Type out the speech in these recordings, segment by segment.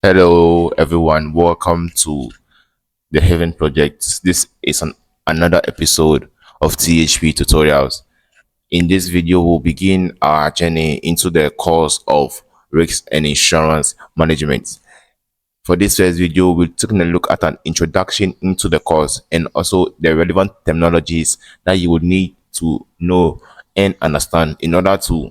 Hello, everyone. Welcome to the Heaven Project. This is another episode of THP Tutorials. In this video, we'll begin our journey into the course of risk and insurance management. For this first video, we're taking a look at an introduction into the course and also the relevant terminologies that you would need to know and understand in order to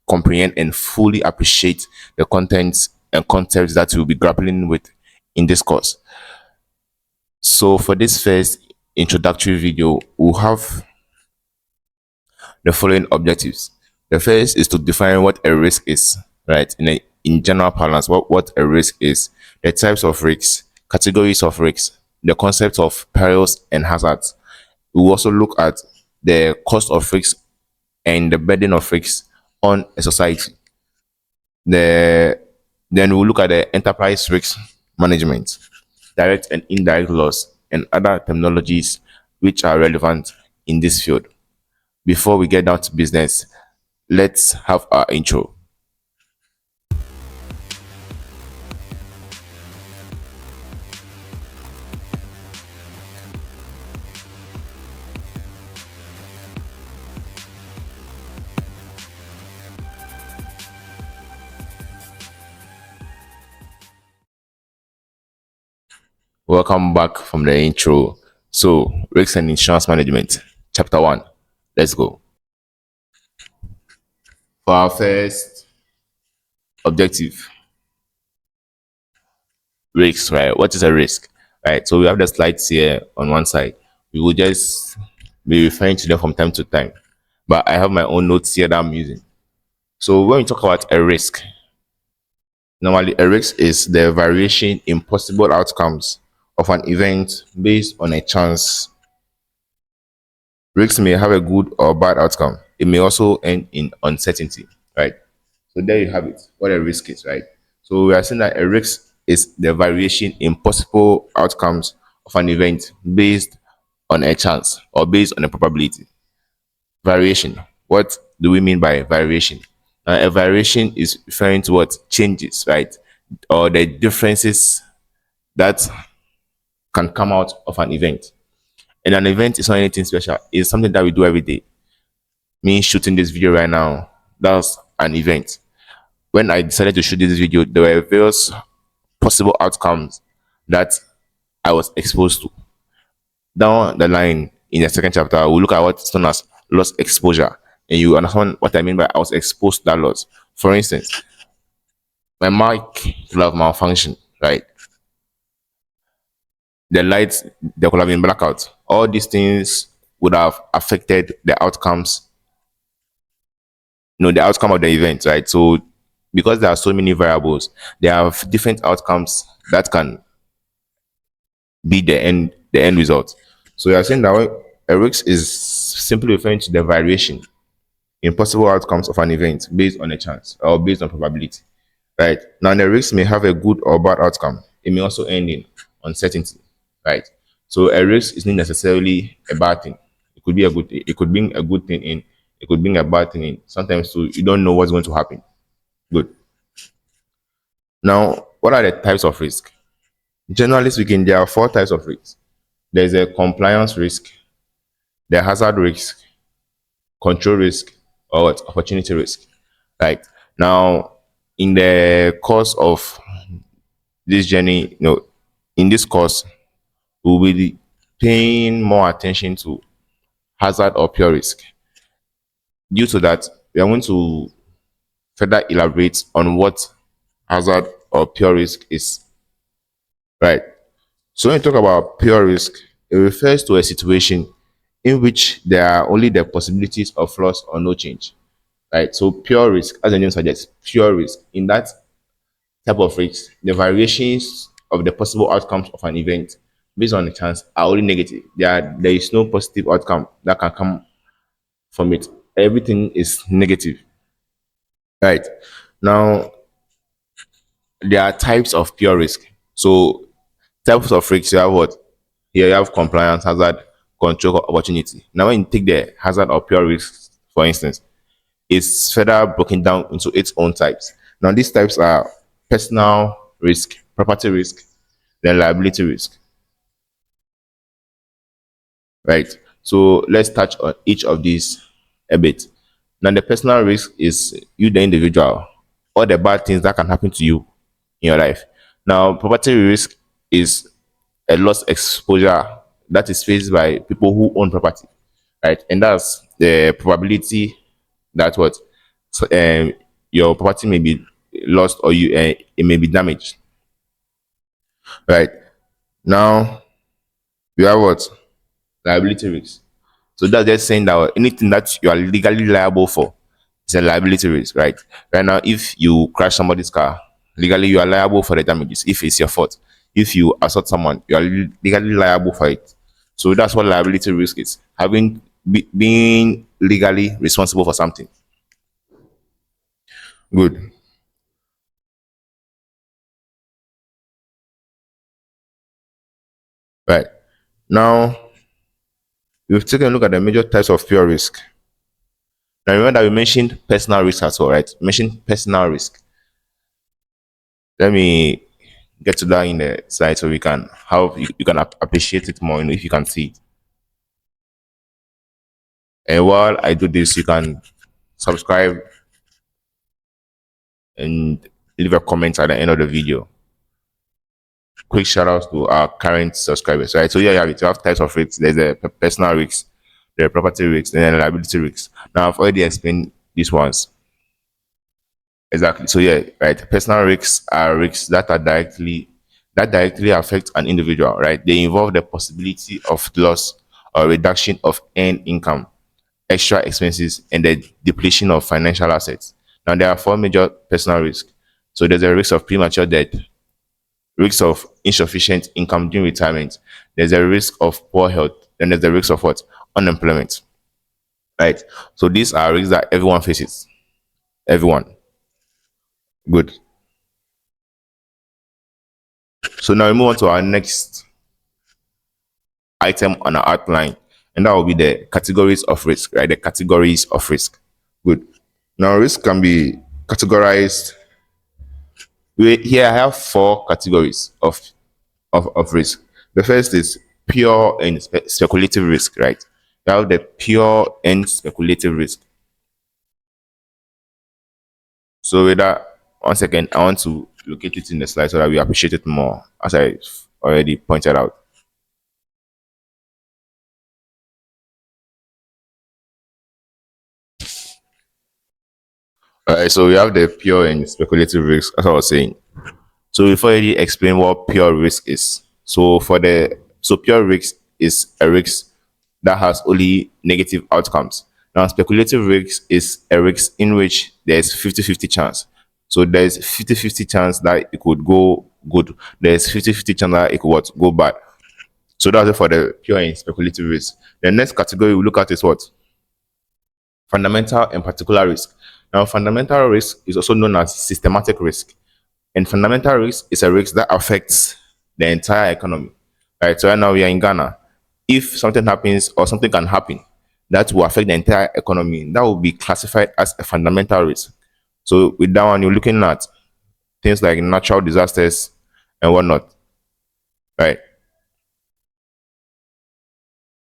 comprehend and fully appreciate the contents and concepts that we'll be grappling with in this course. So for this first introductory video, we'll have the following objectives. The first is to define what a risk is, right? In general parlance, what a risk is, the types of risks, categories of risks, the concept of perils and hazards. We'll also look at the cost of risks and the burden of risks on a society. Then we'll look at the enterprise risk management, direct and indirect loss, and other terminologies which are relevant in this field. Before we get down to business, let's have our intro. Welcome back from the intro. So, risks and insurance management, chapter 1. Let's go. For our first objective, risks, right? What is a risk? Right. So we have the slides here on one side. We will just be referring to them from time to time. But I have my own notes here that I'm using. So when we talk about a risk, normally a risk is the variation in possible outcomes of an event based on a chance. Risks may have a good or bad outcome. It may also end in uncertainty, right? So there you have it, what a risk is, right? So we are saying that a risk is the variation in possible outcomes of an event based on a chance or based on a probability. Variation. What do we mean by variation? A variation is referring to what changes, right? Or the differences that can come out of an event. And an event is not anything special. It's something that we do every day. Me shooting this video right now, that's an event. When I decided to shoot this video, there were various possible outcomes that I was exposed to. Down the line in the second chapter, we'll look at what's known as loss exposure. And you understand what I mean by I was exposed to that loss. For instance, my mic could have malfunctioned, right? The lights, there could have been blackout. All these things would have affected the outcomes, the outcome of the event, right? So because there are so many variables, there are different outcomes that can be the end result. So you are saying that a risk is simply referring to the variation in possible outcomes of an event based on a chance or based on probability. Right. Now the risk may have a good or bad outcome. It may also end in uncertainty. Right. So a risk is not necessarily a bad thing. It could be a good thing. It could bring a good thing in. It could bring a bad thing in. Sometimes so you don't know what's going to happen. Good. Now, what are the types of risk? Generally speaking, there are four types of risks. There's a compliance risk, the hazard risk, control risk, or what? Opportunity risk. Right. Now, in the course of this journey, in this course, we will be paying more attention to hazard or pure risk. Due to that, we are going to further elaborate on what hazard or pure risk is. Right. So when you talk about pure risk, it refers to a situation in which there are only the possibilities of loss or no change. Right. So pure risk, as the name suggests, pure risk. In that type of risk, the variations of the possible outcomes of an event based on the chance are only negative. There is no positive outcome that can come from it. Everything is negative. Right. Now, there are types of pure risk. So, types of risk, you have what? Here you have compliance, hazard, control, opportunity. Now, when you take the hazard or pure risk, for instance, it's further broken down into its own types. Now, these types are personal risk, property risk, then liability risk, right? So let's touch on each of these a bit. Now, the personal risk is you, the individual, all the bad things that can happen to you in your life. Now, property risk is a loss exposure that is faced by people who own property, right? And that's the probability that what so, your property may be lost or it may be damaged, right? Now you have what liability risk. So that's just saying that anything that you are legally liable for is a liability risk, right? Right now, if you crash somebody's car, legally you are liable for the damages if it's your fault. If you assault someone, you are legally liable for it. So that's what liability risk is: being legally responsible for something. Good, right? Now we've taken a look at the major types of pure risk. Now remember that we mentioned personal risk as well, right? Mentioned personal risk. Let me get to that in the slide so we can how you can appreciate it more, if you can see it. And while I do this, you can subscribe and leave a comment at the end of the video. Quick shout outs to our current subscribers, right? So yeah, you have it. You have types of risks. There's a personal risk, the property risks, and then liability risks. Now I've already explained these ones. Exactly. So yeah, right. Personal risks are risks that directly affect an individual, right? They involve the possibility of loss or reduction of earned income, extra expenses, and the depletion of financial assets. Now there are four major personal risks. So there's a risk of premature death, risk of insufficient income during retirement. There's a risk of poor health, and there's the risk of what? Unemployment. Right. So these are risks that everyone faces. Everyone. Good. So now we move on to our next item on our outline, and that will be the categories of risk, right? The categories of risk. Good. Now, risk can be categorized. Here I have four categories of risk. The first is pure and speculative risk, right? You have the pure and speculative risk. So with that, one second, I want to locate it in the slide so that we appreciate it more, as I already pointed out. All right, so we have the pure and speculative risk, as I was saying. So we've already explained what pure risk is. So pure risk is a risk that has only negative outcomes. Now speculative risk is a risk in which there's 50-50 chance. So there's 50-50 chance that it could go good. There's 50-50 chance that it could go bad. So that's it for the pure and speculative risk. The next category we look at is what? Fundamental and particular risk. Now fundamental risk is also known as systematic risk. And fundamental risk is a risk that affects the entire economy. Right. So right now we are in Ghana. If something happens or something can happen that will affect the entire economy, that will be classified as a fundamental risk. So with that one, you're looking at things like natural disasters and whatnot. Right.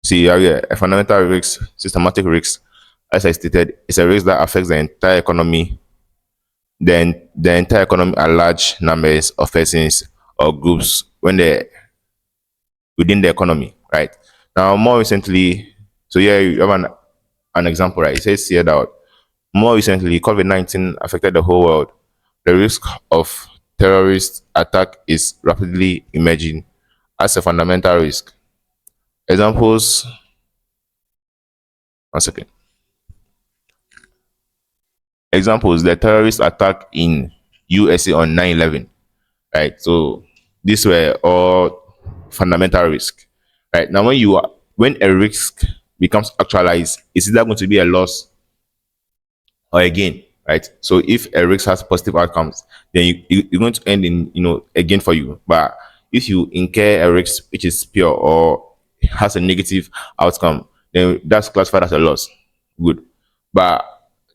See, yeah, a fundamental risk, systematic risk, as I stated, is a risk that affects the entire economy, then the entire economy at large numbers of persons or groups when they within the economy, right? Now, more recently, so yeah, you have an example, right? It says here that more recently, COVID-19 affected the whole world. The risk of terrorist attack is rapidly emerging as a fundamental risk. Examples, one second. Examples, the terrorist attack in USA on 9/11, right? So these were all fundamental risk, right? Now, when a risk becomes actualized, it's either going to be a loss or a gain, right? So if a risk has positive outcomes, then you're going to end in a gain for you. But if you incur a risk which is pure or has a negative outcome, then that's classified as a loss. Good. But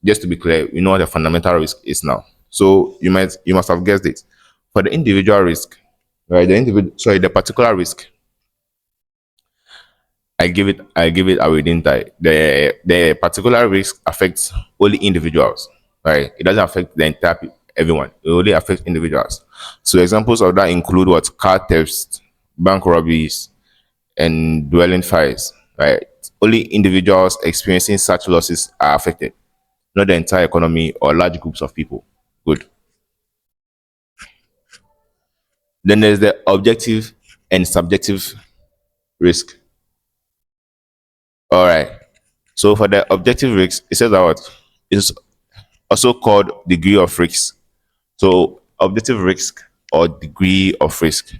just to be clear, we know what the fundamental risk is now. So you must have guessed it. For the individual risk, right? The particular risk, I give it away, didn't I? The particular risk affects only individuals, right? It doesn't affect the entire everyone. It only affects individuals. So examples of that include what car thefts, bank robberies, and dwelling fires, right? Only individuals experiencing such losses are affected, not the entire economy or large groups of people. Good. Then there's the objective and subjective risk. All right. So for the objective risk, it says that what is also called degree of risk. So objective risk or degree of risk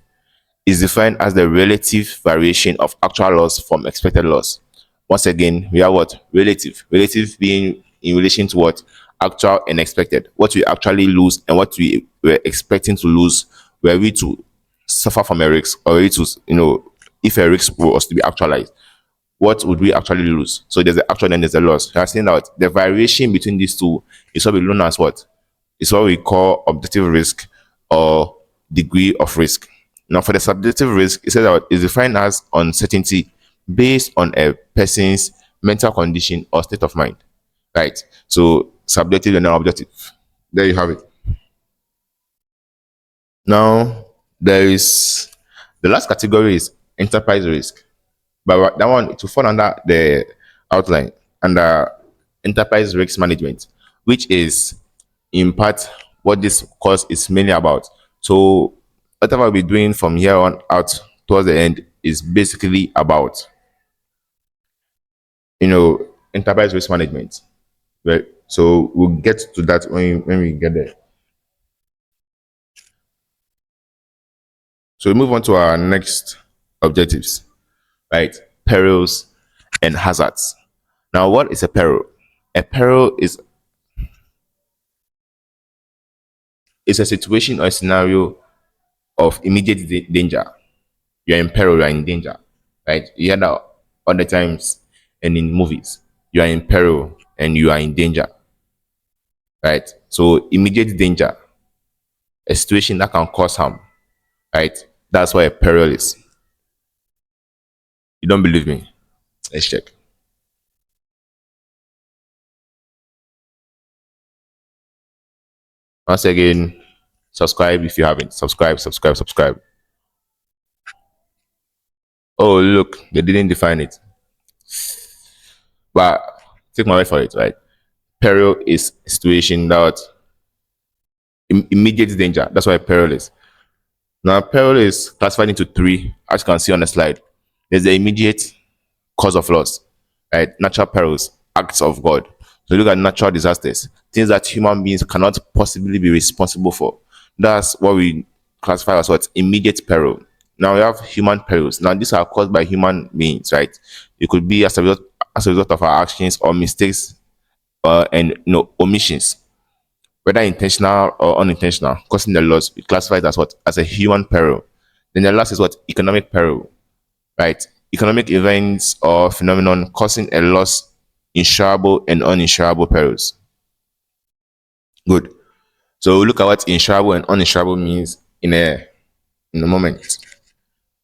is defined as the relative variation of actual loss from expected loss. Once again, we have what? Relative. Relative being in relation to what? Actual and expected. What we actually lose and what we were expecting to lose, were we to suffer from a risk, or were we to, if a risk was to be actualized, what would we actually lose? So there's the actual and there's the loss. You are saying that the variation between these two is what we known as what? It's what we call objective risk or degree of risk. Now, for the subjective risk, it says that it's defined as uncertainty based on a person's mental condition or state of mind. Right? So, subjective and non-objective. There you have it. Now, there is the last category is enterprise risk. But that one to fall under the outline under enterprise risk management, which is in part what this course is mainly about. So whatever we'll be doing from here on out towards the end is basically about enterprise risk management. Right. So we'll get to that when we get there. So we move on to our next objectives, right? Perils and hazards. Now, what is a peril? A peril is a situation or scenario of immediate danger. You're in peril, you're in danger, right? You hear that all the times, and in movies, you are in peril and you are in danger, right? So immediate danger, a situation that can cause harm, right? That's what a peril is. You don't believe me? Let's check. Once again, subscribe if you haven't. Subscribe, subscribe, subscribe. Oh, look, they didn't define it. But take my word for it, right? Peril is a situation that immediate danger. That's why peril is. Now, peril is classified into three, as you can see on the slide. There's the immediate cause of loss, right? Natural perils, acts of God. So look at natural disasters, things that human beings cannot possibly be responsible for. That's what we classify as what immediate peril. Now we have human perils. Now these are caused by human beings, right? It could be as a result of our actions or mistakes, and omissions, whether intentional or unintentional, causing the loss. We classify it as what? As a human peril. Then the last is what? Economic peril, right? Economic events or phenomenon causing a loss, insurable and uninsurable perils. Good. So we'll look at what insurable and uninsurable means in a moment.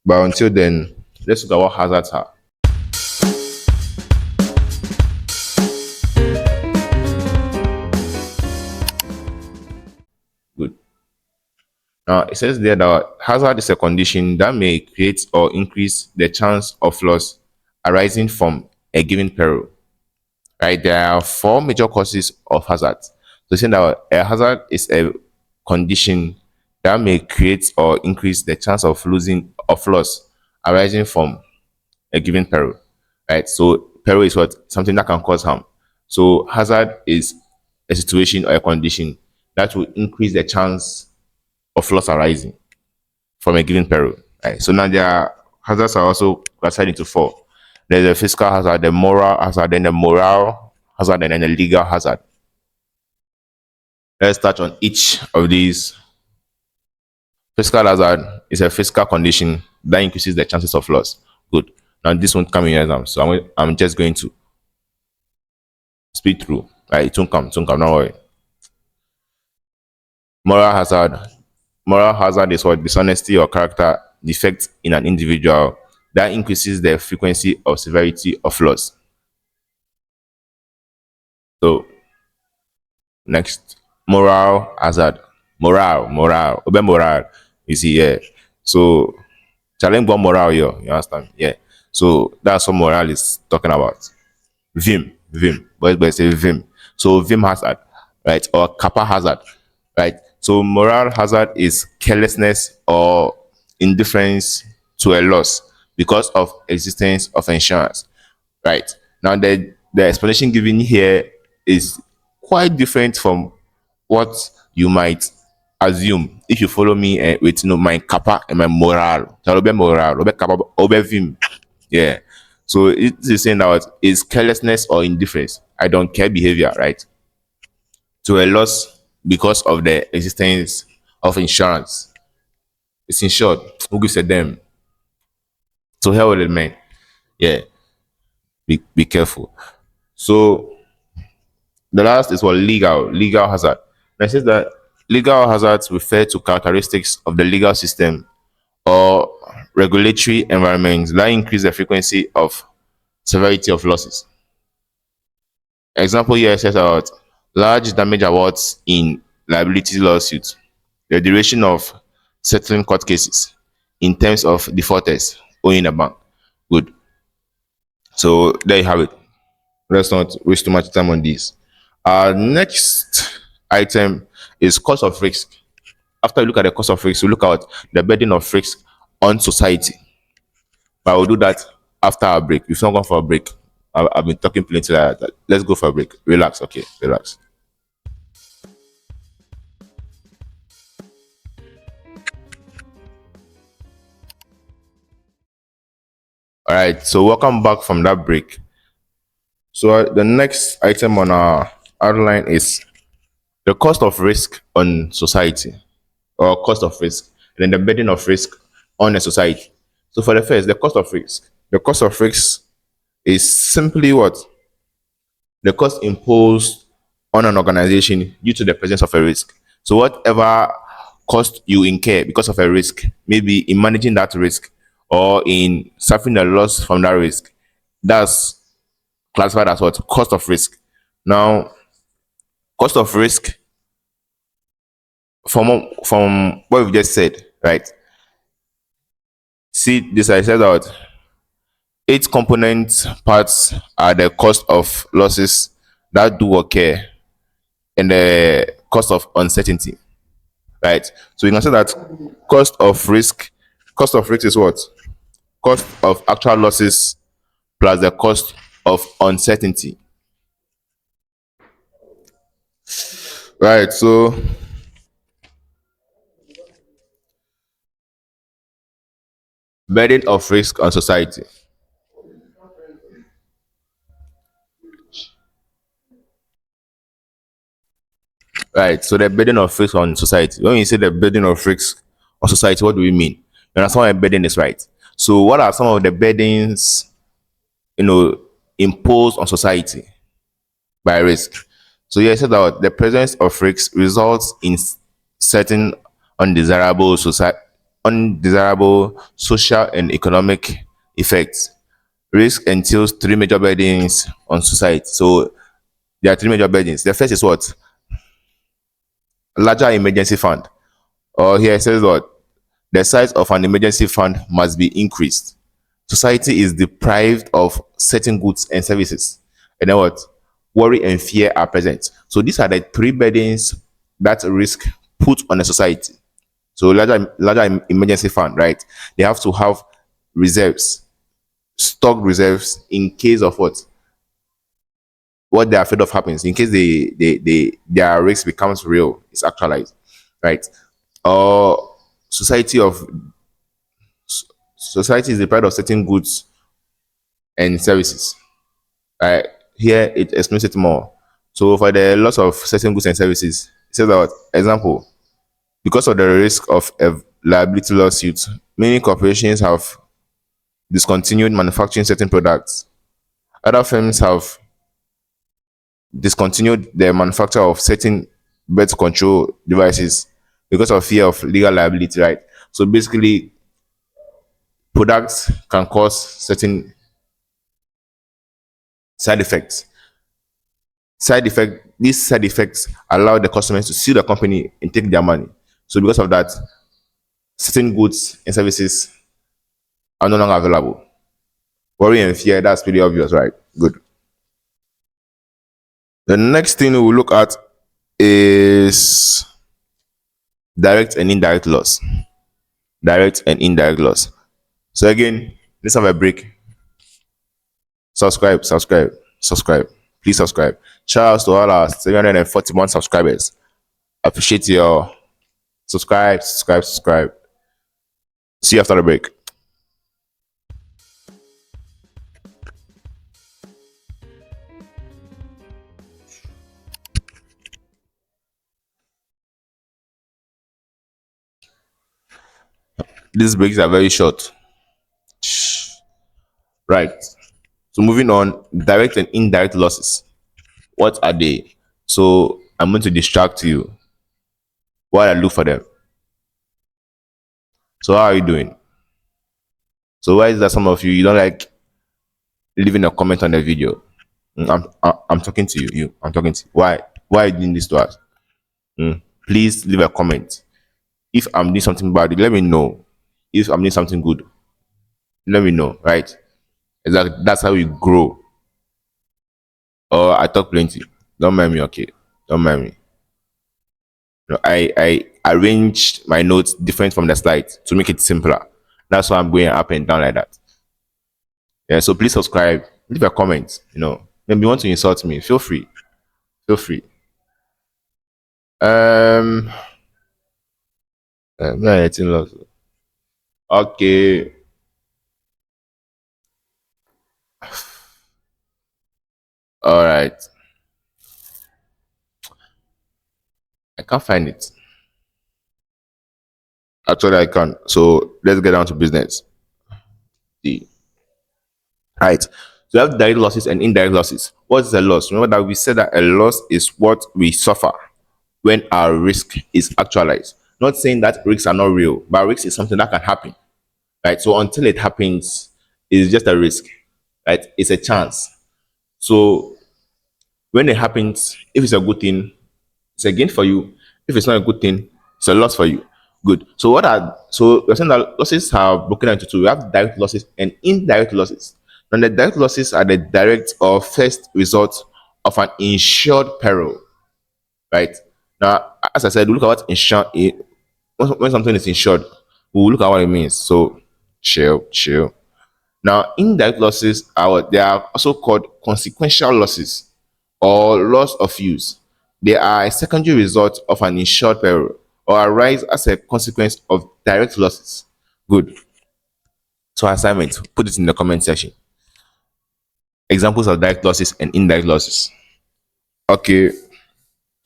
But until then, let's look at what hazards are. Good. Now it says there that hazard is a condition that may create or increase the chance of loss arising from a given peril. Right? There are four major causes of hazard. So saying that a hazard is a condition that may create or increase the chance of loss arising from a given peril. Right? So peril is what? Something that can cause harm. So hazard is a situation or a condition that will increase the chance of loss arising from a given peril. Right? So now their hazards are also classified into four. There's a physical hazard, the moral hazard, then the moral hazard, and then the legal hazard. Let's touch on each of these. Physical hazard is a physical condition that increases the chances of loss. Good. Now this won't come in your exam, so I'm just going to speed through. Right, it won't come, don't worry. Moral hazard. Moral hazard is what dishonesty or character defect in an individual that increases the frequency or severity of loss. So next, moral hazard. Moral. Obe moral. You see, yeah. So challenge one moral here. You understand? Yeah. So that's what moral is talking about. Vim. Boys say Vim. So Vim hazard, right? Or Kappa hazard, right? So moral hazard is carelessness or indifference to a loss because of existence of insurance, right? Now the explanation given here is quite different from what you might assume if you follow me with my kappa and my moral. Obe moral, obe kappa, obe vim. Yeah. So it is saying that it's carelessness or indifference. I don't care behavior, right? To a loss because of the existence of insurance. It's insured. Who gives a damn? So hell with it, man. Yeah. Be careful. So the last is what legal hazard. And it says that legal hazards refer to characteristics of the legal system or regulatory environments that increase the frequency of severity of losses. Example here says about large damage awards in liability lawsuits, the duration of settling court cases in terms of defaulters owing a bank. Good. So there you have it. Let's not waste too much time on this. Our next item is cost of risk. After we look at the cost of risk, we look at the burden of risk on society. But I will do that after our break. If not going for a break, I've been talking plenty like that. Let's go for a break. Relax, okay? Relax. All right. So welcome back from that break. So the next item on our outline is the cost of risk on society, or cost of risk, and then the burden of risk on a society. So for the first, the cost of risk. The cost of risk is simply what the cost imposed on an organization due to the presence of a risk. So whatever cost you incur because of a risk, maybe in managing that risk or in suffering the loss from that risk, that's classified as what? Cost of risk. Now, cost of risk from what we just said, right? See, this I said that eight component parts are the cost of losses that do occur and the cost of uncertainty, right? So you can say that cost of risk is what? Cost of actual losses plus the cost of uncertainty, right? So burden of risk on society, right? So the burden of risk on society. When you say the burden of risk on society, what do we mean? You understand what a burden is, right? So what are some of the burdens imposed on society by risk? So yeah, I said that the presence of risk results in certain undesirable social and economic effects. Risk entails three major burdens on society. So there are three major burdens. The first is what? Larger emergency fund. Or here it says what? The size of an emergency fund must be increased. Society is deprived of certain goods and services. And then what? Worry and fear are present. So these are the three burdens that risk put on a society. So larger emergency fund, right? They have to have reserves, stock reserves in case of what they're afraid of happens, in case their risk becomes real, it's actualized, right? Or society of society is deprived of certain goods and services. Right? Here it explains it more. So for the loss of certain goods and services, it says that example, because of the risk of a liability lawsuit, many corporations have discontinued manufacturing certain products. Other firms have discontinued the manufacture of certain birth control devices because of fear of legal liability, right? So basically, products can cause certain side effects. These side effects allow the customers to sue the company and take their money. So because of that, certain goods and services are no longer available. Worry and fear, that's pretty obvious, right? Good. The next thing we'll look at is direct and indirect loss. Direct and indirect loss. So again, let's have a break. Subscribe. Please subscribe. Shout out to all our 741 subscribers. Appreciate your subscribe. See you after the break. These breaks are very short. Right. So moving on, direct and indirect losses. What are they? So I'm going to distract you while I look for them. So how are you doing? So why is that some of you don't like leaving a comment on the video? I'm talking to you. I'm talking to you. Why are you doing this to us? Please leave a comment. If I'm doing something bad, let me know. If I'm doing something good, let me know. Right? That's how we grow. Or I talk plenty. Don't mind me, okay? Don't mind me. I arranged my notes different from the slides to make it simpler. That's why I'm going up and down like that. Yeah, so please subscribe, leave a comment. Maybe you want to insult me, feel free. Feel free. Um, yeah, it's in love. Okay. All right. I can't find it. Actually, I can. So let's get down to business. See. Right. So we have direct losses and indirect losses. What is a loss? Remember that we said that a loss is what we suffer when our risk is actualized. Not saying that risks are not real, but risk is something that can happen. Right. So until it happens, it's just a risk. Right. It's a chance. So when it happens, if it's a good thing, it's a gain for you. If it's not a good thing, it's a loss for you. Good. So we're saying that losses are broken into two. We have direct losses and indirect losses. And the direct losses are the direct or first result of an insured peril. Right? Now, as I said, we look at what insured when something is insured, we'll look at what it means. So chill. Now, indirect losses they are also called consequential losses or loss of use. They are a secondary result of an insured peril or arise as a consequence of direct losses. Good. So assignment, put it in the comment section. Examples of direct losses and indirect losses. Okay.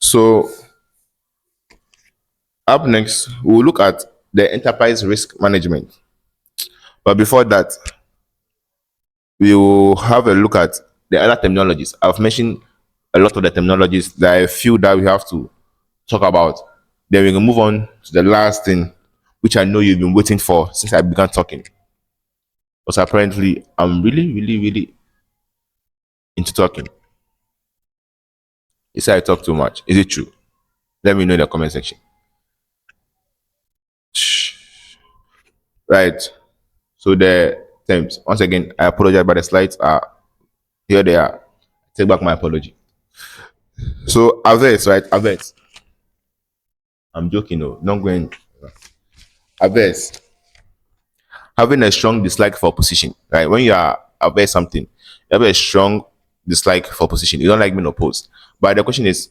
So up next, we'll look at the enterprise risk management. But before that, we will have a look at the other terminologies. I've mentioned a lot of the terminologies. There are a few that we have to talk about. Then we can move on to the last thing, which I know you've been waiting for since I began talking. Because apparently, I'm really into talking. You say I talk too much. Is it true? Let me know in the comment section. Right. So the terms. Once again, I apologize, but the slides are here. They are. Take back my apology. So averse, right? Averse. I'm joking, no. Not going. Averse. Having a strong dislike for opposition, right? When you are averse something, you have a strong dislike for opposition. You don't like being opposed. But the question is,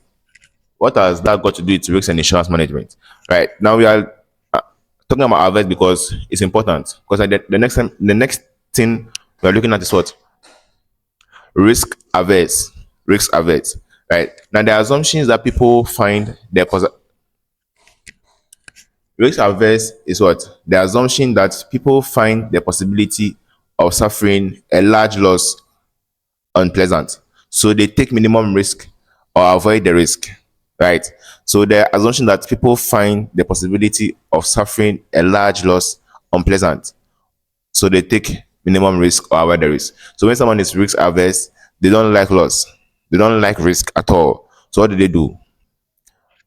what has that got to do with risk and insurance management? Right now, we are talking about averse because it's important. Because the next thing we are looking at is what risk averse. Right now, the assumptions that people find their risk averse is what the assumption that people find the possibility of suffering a large loss unpleasant, so they take minimum risk or avoid the risk. right? So the assumption that people find the possibility of suffering a large loss unpleasant, so they take minimum risk or avoid the risk. So when someone is risk averse, they don't like loss, they don't like risk at all. So what do?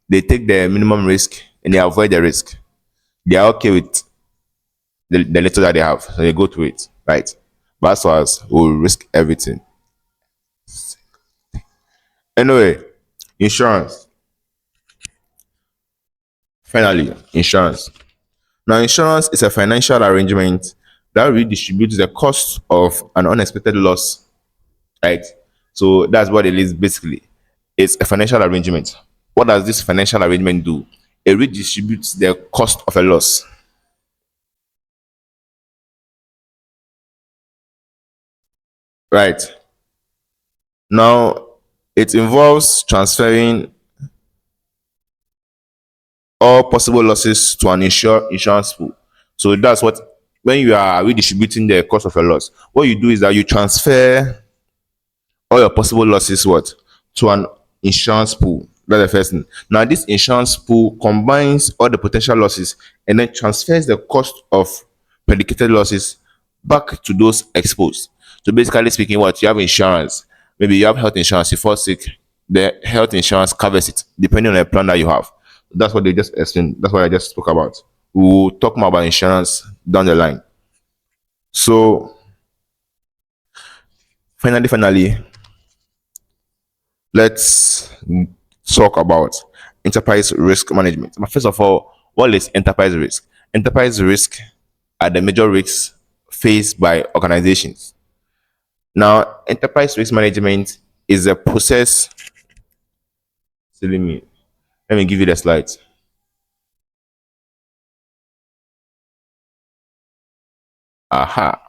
They take the minimum risk and they avoid the risk. They are okay with the little that they have, so they go to it, right? But as far as will risk everything. Anyway, insurance. Finally, insurance. Now, insurance is a financial arrangement that redistributes the cost of an unexpected loss, right? So that's what it is basically. It's a financial arrangement. What does this financial arrangement do? It redistributes the cost of a loss, right? Now, it involves transferring all possible losses to an insurance pool. So that's what, when you are redistributing the cost of a loss, what you do is that you transfer all your possible losses what to an insurance pool. That's the first thing. Now this insurance pool combines all the potential losses and then transfers the cost of predicated losses back to those exposed. So basically speaking, what you have insurance, maybe you have health insurance, you fall sick, the health insurance covers it depending on the plan that you have. That's what they just explained. That's what I just spoke about. We'll talk more about insurance down the line. So finally, let's talk about enterprise risk management. But first of all, what is enterprise risk? Enterprise risk are the major risks faced by organizations. Now, enterprise risk management is a process. So let me give you the slides. Aha.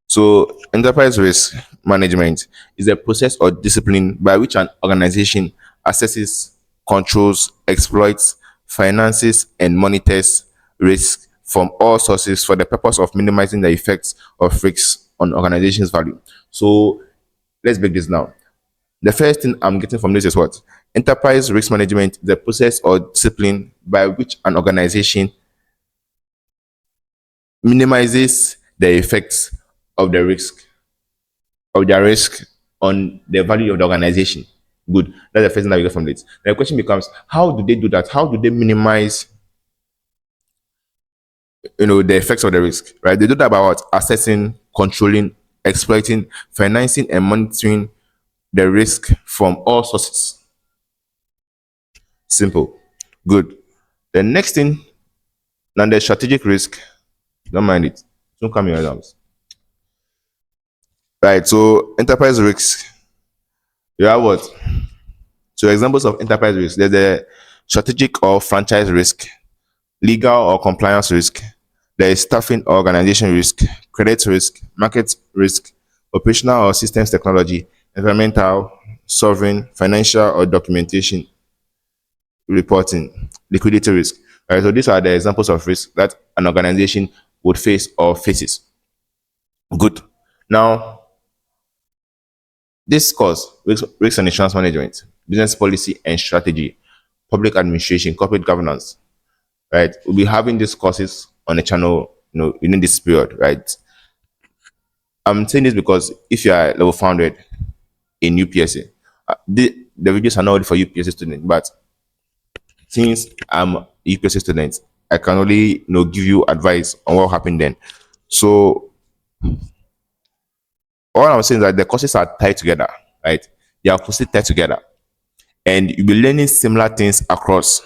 So, enterprise risk management is a process or discipline by which an organization assesses, controls, exploits, finances, and monitors risk from all sources for the purpose of minimizing the effects of risks on organization's value. So, let's break this down. The first thing I'm getting from this is what? Enterprise risk management, the process or discipline by which an organization minimizes the effects of the risk on the value of the organization. Good. That's the first thing that we get from this. The question becomes, how do they do that? How do they minimize, the effects of the risk? Right? They do that by what? Assessing, controlling, exploiting, financing, and monitoring the risk from all sources. Simple. Good. The next thing, now the strategic risk. Don't mind it. Don't come here, Adams. Right. So enterprise risks. You have what? So examples of enterprise risk. There's the strategic or franchise risk, legal or compliance risk. There is staffing or organization risk, credit risk, market risk, operational or systems technology, environmental, sovereign, financial or documentation reporting, liquidity risk. Right, so these are the examples of risk that an organization would face or faces. Good. Now, this course, risk and insurance management, business policy and strategy, public administration, corporate governance, right? We'll be having these courses on the channel, within this period, right? I'm saying this because if you are level 400 in UPSA, the videos are not only for UPSA students, but since I'm a UPSA student, I can only give you advice on what happened then. So all I'm saying is that the courses are tied together, right? They are closely tied together, and you'll be learning similar things across,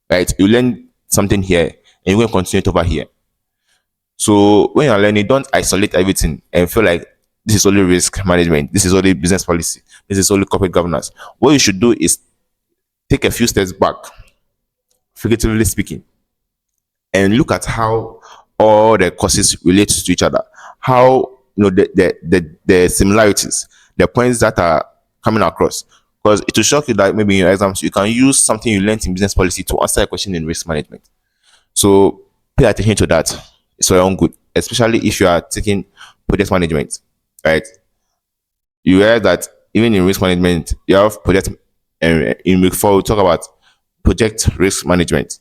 right? You learn something here, and you're going to continue it over here. So when you're learning, don't isolate everything and feel like this is only risk management, this is only business policy, this is only corporate governance. What you should do is take a few steps back, figuratively speaking, and look at how all the courses relate to each other. How the similarities, the points that are coming across. Because it will shock you that maybe in your exams you can use something you learned in business policy to answer a question in risk management. So pay attention to that. It's for your own good, especially if you are taking project management, right? You hear that even in risk management, you have project And in week 4, we'll talk about project risk management.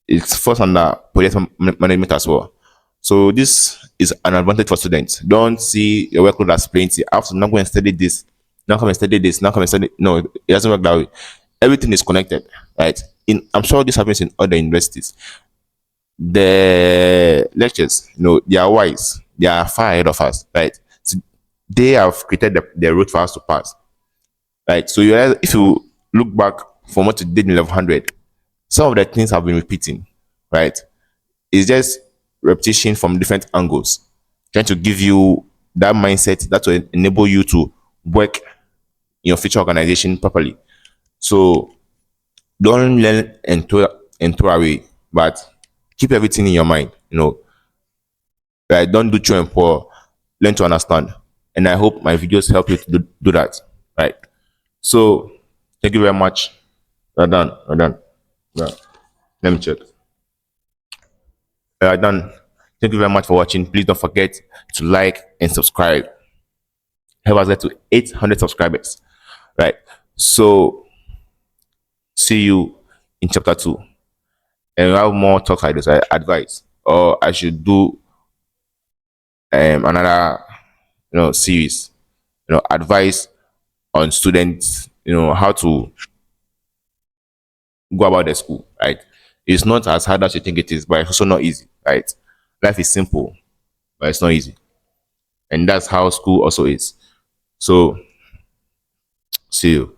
It's first under project management as well. So this is an advantage for students. Don't see your workload as plenty. I have to now go and study this, now come and study this, now come and study. No, it doesn't work that way. Everything is connected, right? I'm sure this happens in other universities. The lectures, they are wise. They are far ahead of us, right? So they have created the route for us to pass, right? So if you look back from what you did in 1100, some of the things have been repeating, right? It's just repetition from different angles, trying to give you that mindset that will enable you to work in your future organization properly. So don't learn and throw away, but keep everything in your mind. Right? Don't do true and poor. Learn to understand. And I hope my videos help you to do that. Right. So thank you very much. We're done. We're done. Yeah. Let me check. We're done. Thank you very much for watching. Please don't forget to like and subscribe. Help us get to 800 subscribers. Right. So see you in chapter 2. And we have more talks like this. I advise, or I should do another series, advice on students, how to go about the school, right? It's not as hard as you think it is, but it's also not easy, right? Life is simple, but it's not easy. And that's how school also is. So see you.